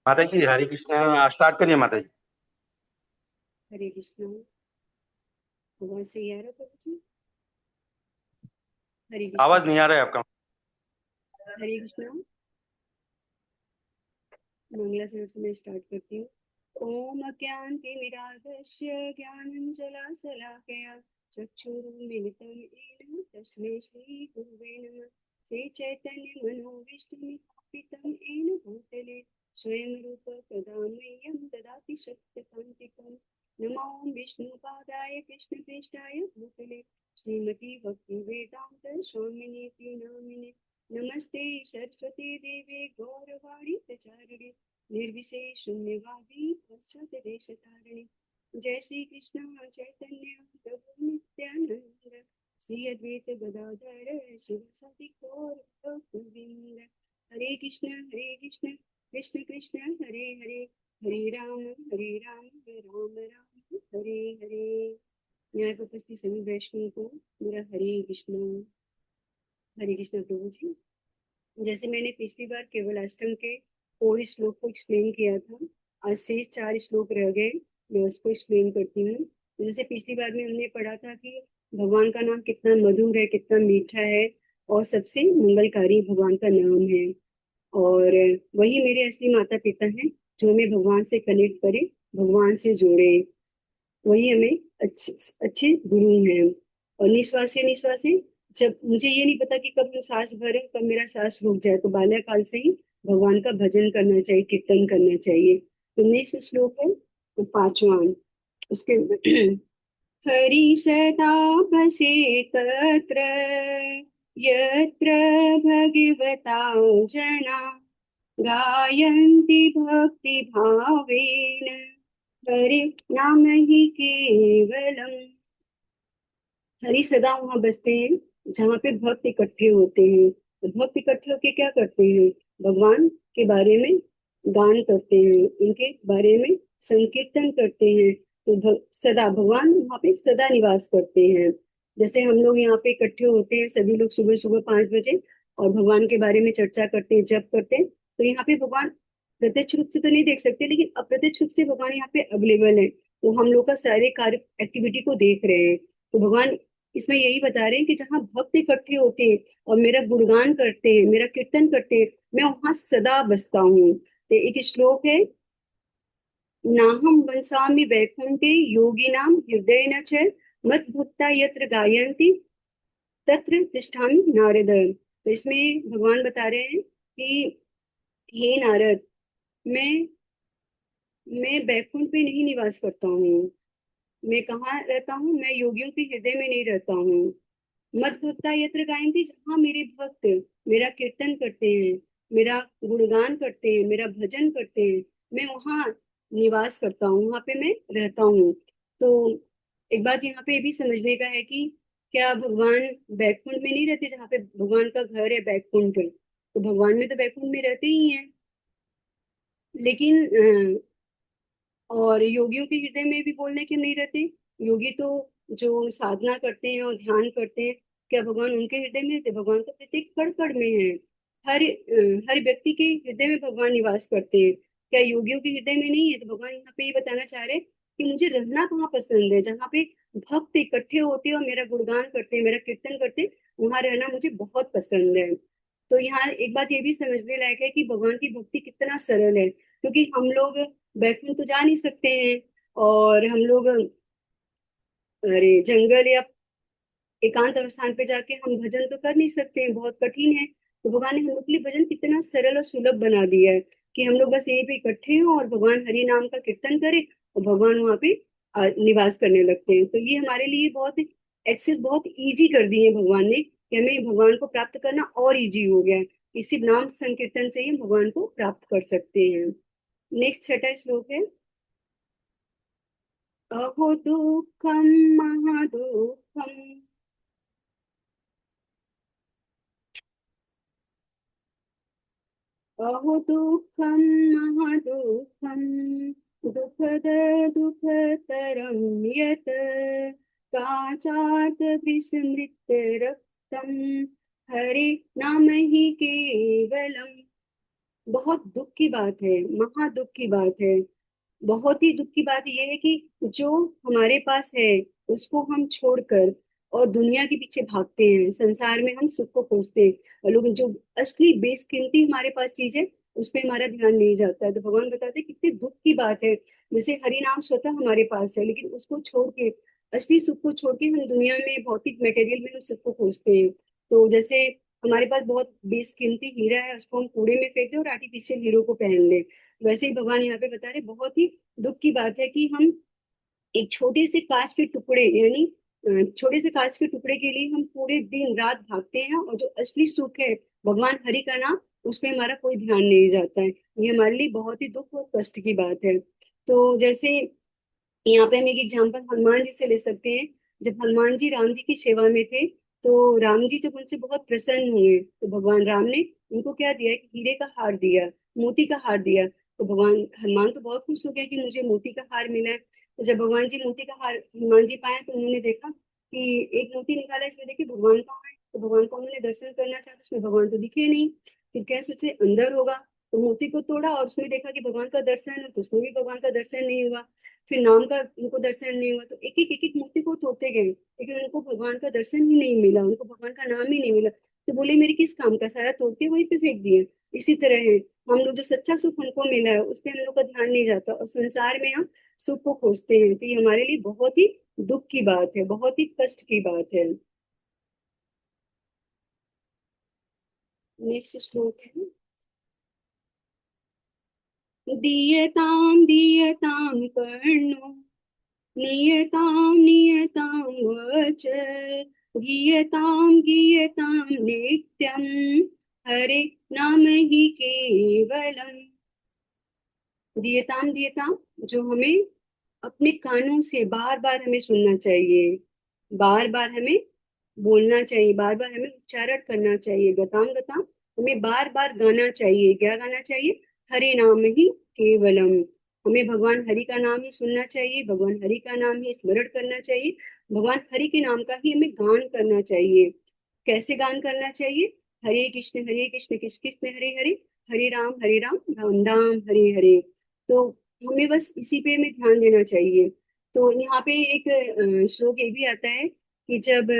माता जी हरे कृष्ण स्टार्ट करिए माता जी। हरे कृष्णा। आवाज सही आ रहा प्रभु जी? हरे कृष्णा। आवाज नहीं आ रहा है आपका। हरे कृष्णा। मंगलाचरण से मैं स्टार्ट करती हूँ। ओम अज्ञानतिमिरान्धस्य ज्ञानाञ्जनशलाकया चक्षुरुन्मीलितं येन तस्मै श्रीगुरुवे नमः। श्रीचैतन्यमनोभीष्टं येन भूतले स्वयं रूप कदा मह्यं ददाति शक्तिकान्तिकम्। नमो विष्णुपादाय कृष्णप्रेष्ठाय भूतले श्रीमती भक्तिवेदान्त स्वामिनीति नामिने। नमस्ते सरस्वती देवे गौरवाणी प्रचारिणे निर्विशेष शून्यवादी पश्चादेशतारिणे। जय श्री कृष्ण चैतन्य प्रभु नित्यानंद श्री अद्वैत गदाधर शिवसति गौर गोविंद। हरे कृष्ण कृष्ण कृष्ण हरे हरे हरे राम राम राम हरे हरे। यहाँ पर उपस्थित सभी वैष्णव को मेरा हरे कृष्ण प्रभु जी। जैसे मैंने पिछली बार केवल अष्टम के 4 श्लोक को एक्सप्लेन किया था, आज शेष 4 श्लोक रह गए, मैं उसको एक्सप्लेन करती हूँ। तो जैसे पिछली बार में हमने पढ़ा था कि भगवान का नाम कितना मधुर है, कितना मीठा है और सबसे मंगलकारी भगवान का नाम है। और वही मेरे असली माता पिता हैं जो हमें भगवान से कनेक्ट करे, भगवान से जोड़े। वही हमें अच्छे अच्छे गुरु हैं। और निश्वास से निश्वास से, जब मुझे ये नहीं पता कि कब हम सांस भरे कब मेरा सांस रुक जाए, तो बाल्यकाल से ही भगवान का भजन करना चाहिए, कीर्तन करना चाहिए। तो नेक्स्ट श्लोक है तो पांचवा उसके हरि सदा बसे तत्र यत्र भगवता जना गायन्ति भक्ति भावेन हरि नाम ही केवलम। हरि सदा वहां बसते हैं जहाँ पे भक्त इकट्ठे होते हैं। तो भक्त इकट्ठे होके क्या करते हैं? भगवान के बारे में गान करते हैं, उनके बारे में संकीर्तन करते हैं। तो सदा भगवान वहां पे सदा निवास करते हैं। जैसे हम लोग यहाँ पे इकट्ठे होते हैं सभी लोग सुबह सुबह 5 बजे और भगवान के बारे में चर्चा करते हैं, जप करते हैं। तो यहाँ पे भगवान प्रत्यक्ष रूप से तो नहीं देख सकते, लेकिन अप्रत्यक्ष रूप से भगवान यहाँ पे अवेलेबल है। वो हम लोग का सारे कार्य एक्टिविटी को देख रहे हैं। तो भगवान इसमें यही बता रहे हैं कि जहाँ भक्त इकट्ठे होते हैं और मेरा गुणगान करते हैं, मेरा कीर्तन करते हैं, मैं वहां सदा बसता हूँ। तो एक श्लोक है, नाहं वंसामि वैकुंठे योगिनां हृदयेन च मद्भक्ता यत्र गायन्ति तत्र तिष्ठामि नारद। तो इसमें भगवान बता रहे हैं कि हे नारद, मैं मैं बैकुंठ पे नहीं निवास करता हूँ। मैं कहाँ रहता हूँ? मैं योगियों के हृदय में नहीं रहता हूँ। मत भक्ता यत्र गायन्ति, जहाँ मेरे भक्त मेरा कीर्तन करते हैं, मेरा गुणगान करते हैं, मेरा भजन करते हैं, मैं वहाँ निवास करता हूँ, वहाँ पे मैं रहता हूँ। तो एक बात यहाँ पे ये भी समझने का है कि क्या भगवान बैकुंठ में नहीं रहते? जहाँ पे भगवान का घर है बैकुंठ, तो भगवान में तो बैकुंठ में रहते ही हैं। लेकिन और योगियों के हृदय में भी बोलने के नहीं रहते। योगी तो जो साधना करते हैं और ध्यान करते हैं, क्या भगवान उनके हृदय में रहते? भगवान तो प्रत्येक कण कण में है। हर व्यक्ति के हृदय में भगवान निवास करते हैं। क्या योगियों के हृदय में नहीं है? तो भगवान यहाँ पे ये बताना चाह रहे हैं कि मुझे रहना कहाँ पसंद है, जहाँ पे भक्त इकट्ठे होते हैं और मेरा गुणगान करते हैं, मेरा कीर्तन करते हैं, वहां रहना मुझे बहुत पसंद है। तो यहाँ एक बात ये भी समझने लायक है कि भगवान की भक्ति कितना सरल है, क्योंकि हम लोग बैकुंठ तो जा नहीं सकते हैं, और हम लोग अरे जंगल या एकांत स्थान पे जाके हम भजन तो कर नहीं सकते हैं, बहुत कठिन है। तो भगवान ने हम लोग के लिए भजन कितना सरल और सुलभ बना दिया है कि हम लोग बस यहीं पे इकट्ठे हों और भगवान हरि नाम का कीर्तन करें और भगवान वहां पे निवास करने लगते हैं। तो ये हमारे लिए बहुत एक्सेस बहुत इजी कर दिए हैं भगवान ने, कि हमें भगवान को प्राप्त करना और इजी हो गया है। इसी नाम संकीर्तन से ही हम भगवान को प्राप्त कर सकते हैं। नेक्स्ट छठा श्लोक है, अहो दुःखं महादुःखं अहो दुःखं महादुःखं दुःखद दुःखतरं यत् काचात् विस्मृत्य रक्तं हरे नाम हि केवलम्। बहुत दुख की बात है, महा दुख की बात है। बहुत ही दुख की बात यह है कि जो हमारे पास है उसको हम छोड़कर और दुनिया के पीछे भागते हैं, संसार में हम सुख को खोजते हैं, और लोग जो असली बेसकीमती हमारे पास चीज है उस पे हमारा ध्यान नहीं जाता है। तो भगवान बताते हैं कितने दुख की बात है। जैसे हरि नाम स्वतः हमारे पास है, लेकिन उसको छोड़ के, असली सुख को छोड़ के हम दुनिया में भौतिक मटेरियल में हम सुख को खोजते हैं। तो जैसे हमारे पास बहुत बेसकीमती हीरा है, उसको हम कूड़े में फेंक दें और आर्टिफिशियल हीरो को पहन लें। वैसे ही भगवान यहाँ पे बता रहे, बहुत ही दुख की बात है कि हम एक छोटे से कांच के टुकड़े, यानी छोटे से कांच के टुकड़े के लिए हम पूरे दिन रात भागते हैं, और जो असली सुख है भगवान हरि का नाम, उस पे हमारा कोई ध्यान नहीं जाता है। ये हमारे लिए बहुत ही दुख और कष्ट की बात है। तो जैसे यहाँ पे हम एक एग्जाम्पल हनुमान जी से ले सकते हैं। जब हनुमान जी राम जी की सेवा में थे, तो राम जी जब उनसे बहुत प्रसन्न हुए, तो भगवान राम ने उनको क्या दिया कि हीरे का हार दिया, मोती का हार दिया। तो भगवान हनुमान तो बहुत खुश हो गया कि मुझे मोती का हार मिला है। तो जब भगवान जी मोती का हार हनुमान जी पाए, तो उन्होंने देखा कि एक मोती निकाला, इसमें देखिए भगवान कहाँ है। तो भगवान का उन्होंने दर्शन करना चाहा, तो उसमें भगवान तो दिखे नहीं। फिर क्या सोचे अंदर होगा, तो मोती को तोड़ा और उसमें देखा कि भगवान का दर्शन है, तो उसमें भी भगवान का दर्शन नहीं हुआ। फिर नाम का उनको दर्शन नहीं हुआ, तो एक एक मूर्ति को तोड़ते गए, लेकिन उनको भगवान का दर्शन ही नहीं मिला, उनको भगवान का नाम ही नहीं मिला। तो बोले मेरे किस काम का, सारा तोड़ के वहीं पे फेंक दिए। इसी तरह है, हम लोग जो सच्चा सुख हमको मिला है उस पे हम लोग का ध्यान नहीं जाता, और संसार में हम सुख को खोजते हैं। तो ये हमारे लिए बहुत ही दुख की बात है, बहुत ही कष्ट की बात है। नेक्स्ट श्लोक है, दीयताम दीयताम कर्णो नियतां नियतां वच गीयतां गीयतां नित्यं हरे नाम ही केवलम। दीयताम दीयताम, जो हमें अपने कानों से बार बार हमें सुनना चाहिए, बार बार हमें बोलना चाहिए, बार बार हमें उच्चारण करना चाहिए। गताम गताम, हमें बार बार गाना चाहिए। क्या गाना चाहिए? हरे नाम ही केवलम। हमें भगवान हरि का नाम ही सुनना चाहिए, भगवान हरि का नाम ही स्मरण करना चाहिए, भगवान हरि के नाम का ही हमें गान करना चाहिए। कैसे गान करना चाहिए? हरे कृष्ण कृष्ण कृष्ण हरे हरे, हरे राम राम राम हरे हरे। तो हमें बस इसी पे हमें ध्यान देना चाहिए। तो यहाँ पे एक श्लोक ये भी आता है कि जब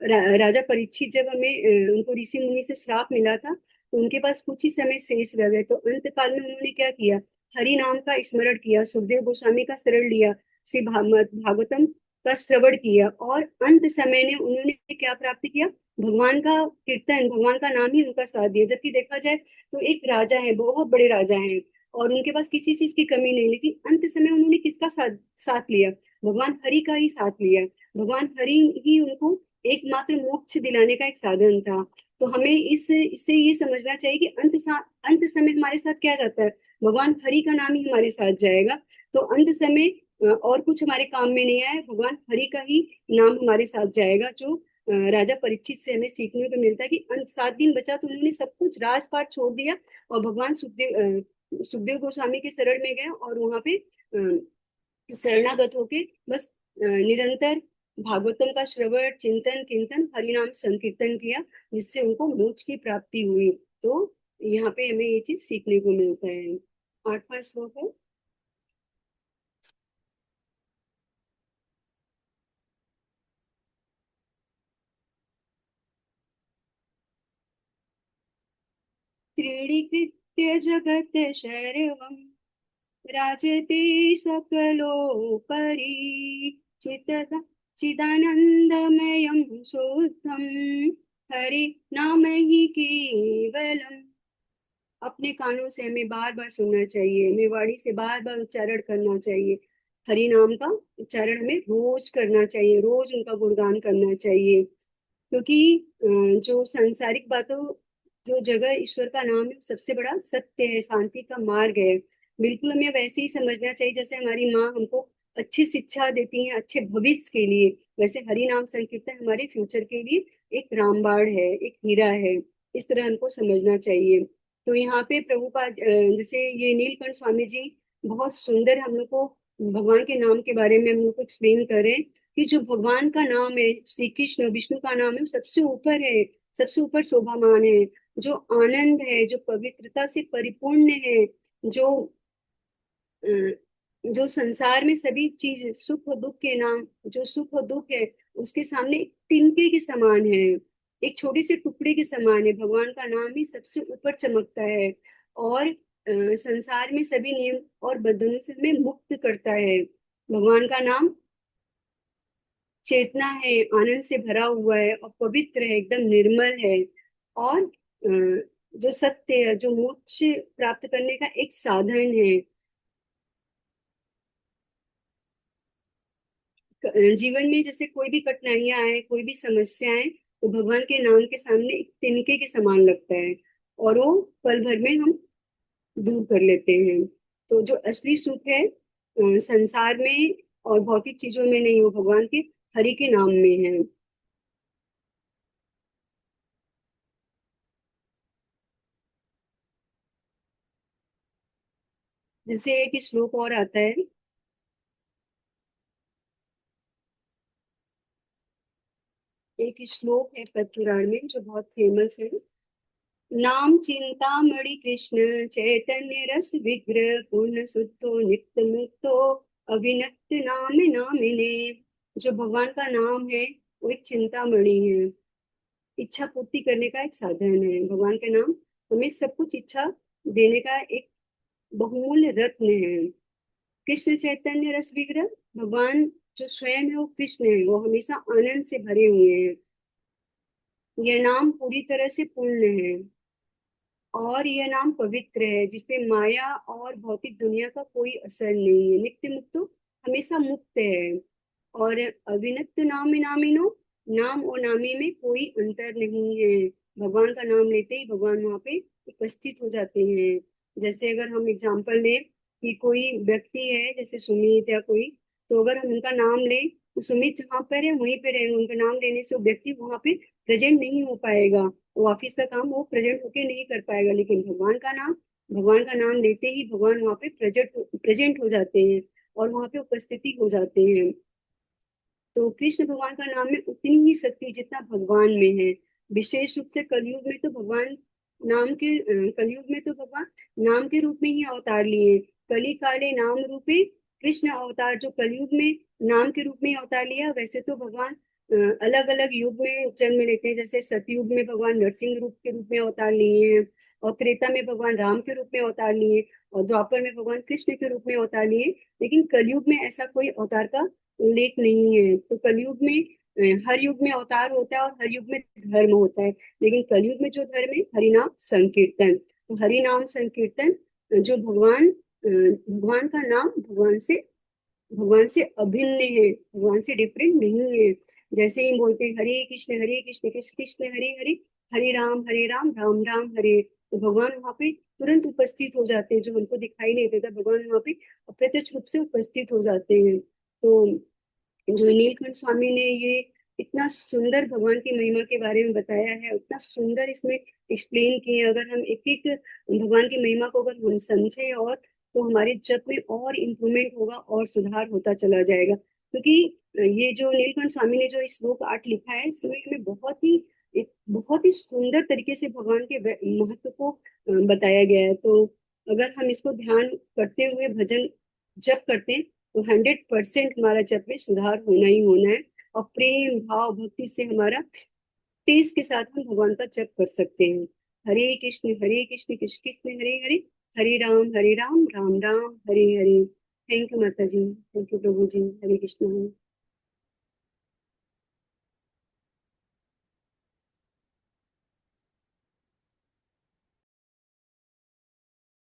राजा परीक्षित, जब उनको ऋषि मुनि से श्राप मिला था, तो उनके पास कुछ ही समय शेष रह गए, तो अंत काल में उन्होंने क्या किया? हरि नाम का स्मरण किया, सुखदेव गोस्वामी का शरण लिया, श्री भागवतम का श्रवण किया, और अंत समय ने उन्होंने क्या प्राप्त किया? भगवान का कीर्तन, भगवान का नाम ही उनका साथ दिया। जबकि देखा जाए तो एक राजा है, बहुत बड़े राजा हैं, और उनके पास किसी चीज की कमी नहीं, लेकिन अंत समय उन्होंने किसका साथ लिया? भगवान हरि का ही साथ लिया। भगवान हरि ही उनको एकमात्र मोक्ष दिलाने का एक साधन था। तो हमें इस इससे ये समझना चाहिए कि अंत समय हमारे साथ क्या जाता है? भगवान हरि का नाम ही हमारे साथ जाएगा। तो अंत समय और कुछ हमारे काम में नहीं आए, भगवान हरि का ही नाम हमारे साथ जाएगा। जो राजा परीक्षित से हमें सीखने को मिलता है कि अंत 7 दिन बचा, तो उन्होंने सब कुछ राजपाट छोड़ दिया और भगवान सुखदेव गोस्वामी के शरण में गए, और वहां पे शरणागत होके बस निरंतर भागवतम का श्रवण चिंतन कीर्तन हरिनाम संकीर्तन किया, जिससे उनको मोक्ष की प्राप्ति हुई। तो यहाँ पे हमें ये चीज सीखने को मिलता है। 8वां श्लोक है, त्रीणीकृत्य जगत सर्वम् राजते सकलोपरि चित चिदानन्दमयं शुद्धं हरि नाम ही केवलम। अपने कानों से हमें बार बार सुनना चाहिए, हमें वाणी से बार बार उच्चारण करना चाहिए। हरि नाम का उच्चारण हमें रोज करना चाहिए, रोज उनका गुणगान करना चाहिए। क्योंकि जो सांसारिक बातों, जो जगह ईश्वर का नाम है, सबसे बड़ा सत्य है, शांति का मार्ग है। बिल्कुल हमें वैसे ही समझना चाहिए जैसे हमारी माँ हमको अच्छी शिक्षा देती है अच्छे भविष्य के लिए, वैसे हरि नाम संकीर्तन हमारे फ्यूचर के लिए एक रामबाण है, एक हीरा है। इस तरह हमको समझना चाहिए। तो यहाँ पे प्रभुपाद जैसे ये नीलकंठ स्वामी जी बहुत सुंदर हम लोग को भगवान के नाम के बारे में हम लोग को एक्सप्लेन करें कि जो भगवान का नाम है, श्री कृष्ण विष्णु का नाम है, वो सबसे ऊपर है, सबसे ऊपर शोभामान है। जो आनंद है, जो पवित्रता से परिपूर्ण है, जो अ, जो संसार में सभी चीज सुख और दुख के नाम, जो सुख और दुख है उसके सामने एक तिनके के समान है, एक छोटे से टुकड़े के समान है। भगवान का नाम ही सबसे ऊपर चमकता है और संसार में सभी नियम और बंधनों से हमें मुक्त करता है। भगवान का नाम चेतना है, आनंद से भरा हुआ है और पवित्र है, एकदम निर्मल है। और जो सत्य है, जो मोक्ष प्राप्त करने का एक साधन है। जीवन में जैसे कोई भी कठिनाइयां आए, कोई भी समस्या आए, तो भगवान के नाम के सामने एक तिनके के समान लगता है और वो पल भर में हम दूर कर लेते हैं। तो जो असली सुख है संसार में और भौतिक चीजों में नहीं, वो भगवान के हरि के नाम में है। जैसे एक श्लोक और आता है, एक श्लोक है पद्म पुराण में जो बहुत फेमस है। नाम चिंतामणि कृष्ण चैतन्य रस विग्रह पूर्ण शुद्धो नित्य मुक्तो अभिनत नाम नामिने। जो भगवान का नाम है वो एक चिंतामणि है, इच्छा पूर्ति करने का एक साधन है। भगवान के नाम हमें सब कुछ इच्छा देने का एक बहुमूल्य रत्न है। कृष्ण चैतन्य रस विग्रह, भगवान जो स्वयं है वो कृष्ण है, वो हमेशा आनंद से भरे हुए हैं। यह नाम पूरी तरह से पूर्ण है और यह नाम पवित्र है, जिसमें माया और भौतिक दुनिया का कोई असर नहीं है। नित्य मुक्त हमेशा मुक्त है। और अविनक्त नाम नामिनो, नाम और नामी में कोई अंतर नहीं है। भगवान का नाम लेते ही भगवान वहां पे उपस्थित हो जाते हैं। जैसे अगर हम एग्जाम्पल लें कि कोई व्यक्ति है जैसे सुमित या कोई, तो अगर हम उनका नाम लें तो सुमित जहाँ पर है वहीं पे रहेंगे। उनका नाम लेने से वो व्यक्ति वहां पे प्रेजेंट नहीं हो पाएगा, वो ऑफिस का काम वो प्रेजेंट होके नहीं कर पाएगा। लेकिन भगवान का नाम लेते ही भगवान वहां पे प्रेजेंट हो जाते हैं और वहां पे उपस्थिति हो जाते हैं। तो कृष्ण भगवान का नाम में उतनी ही शक्ति जितना भगवान में है। विशेष रूप से कलयुग में तो भगवान कलयुग में तो भगवान नाम के रूप में ही अवतार लिए। कली काले नाम रूपे कृष्ण अवतार, जो कलयुग में नाम के रूप में ही अवतार लिया। वैसे तो भगवान अलग अलग युग में जन्म लेते हैं। जैसे सतयुग में भगवान नरसिंह रूप के रूप में अवतार लिए हैं, और त्रेता में भगवान राम के रूप में अवतार लिए, और द्वापर में भगवान कृष्ण के रूप में अवतार लिए। लेकिन कलयुग में ऐसा कोई अवतार का उल्लेख नहीं है। तो कलयुग में हर युग में अवतार होता है और हर युग में धर्म होता है। लेकिन कलयुग में जो धर्म है हरिनाम संकीर्तन। तो हरिनाम संकीर्तन जो भगवान का नाम भगवान से अभिन्न है, भगवान से डिफरेंट नहीं है। जैसे ही बोलते हैं हरे कृष्ण कृष्ण कृष्ण हरे हरे, हरे राम राम राम हरे, तो भगवान वहां पे तुरंत उपस्थित हो जाते हैं। जो हमको दिखाई नहीं देता भगवान वहां पे अप्रत्यक्ष रूप से उपस्थित हो जाते हैं। तो जो नीलकंठ स्वामी ने ये इतना सुंदर भगवान की महिमा के बारे में बताया है, इतना सुंदर इसमें एक्सप्लेन किए। अगर हम एक एक भगवान की महिमा को अगर हम समझे, और तो हमारे जप में और इम्प्रूवमेंट होगा और सुधार होता चला जाएगा। क्योंकि ये जो नीलकंठ स्वामी ने जो श्लोक 8 लिखा है, इसमें हमें बहुत ही सुंदर तरीके से भगवान के महत्व को बताया गया है। तो अगर हम इसको ध्यान करते हुए भजन जप करते हैं तो 100% हमारा जप में सुधार होना ही होना है। और प्रेम भाव भक्ति से हमारा तेज के साथ हम भगवान का जप कर सकते हैं। हरे कृष्ण कृष्ण कृष्ण हरे हरे, हरे राम राम राम हरे हरे। थैंक यू माता जी, थैंक यू प्रभु जी। हरे कृष्ण।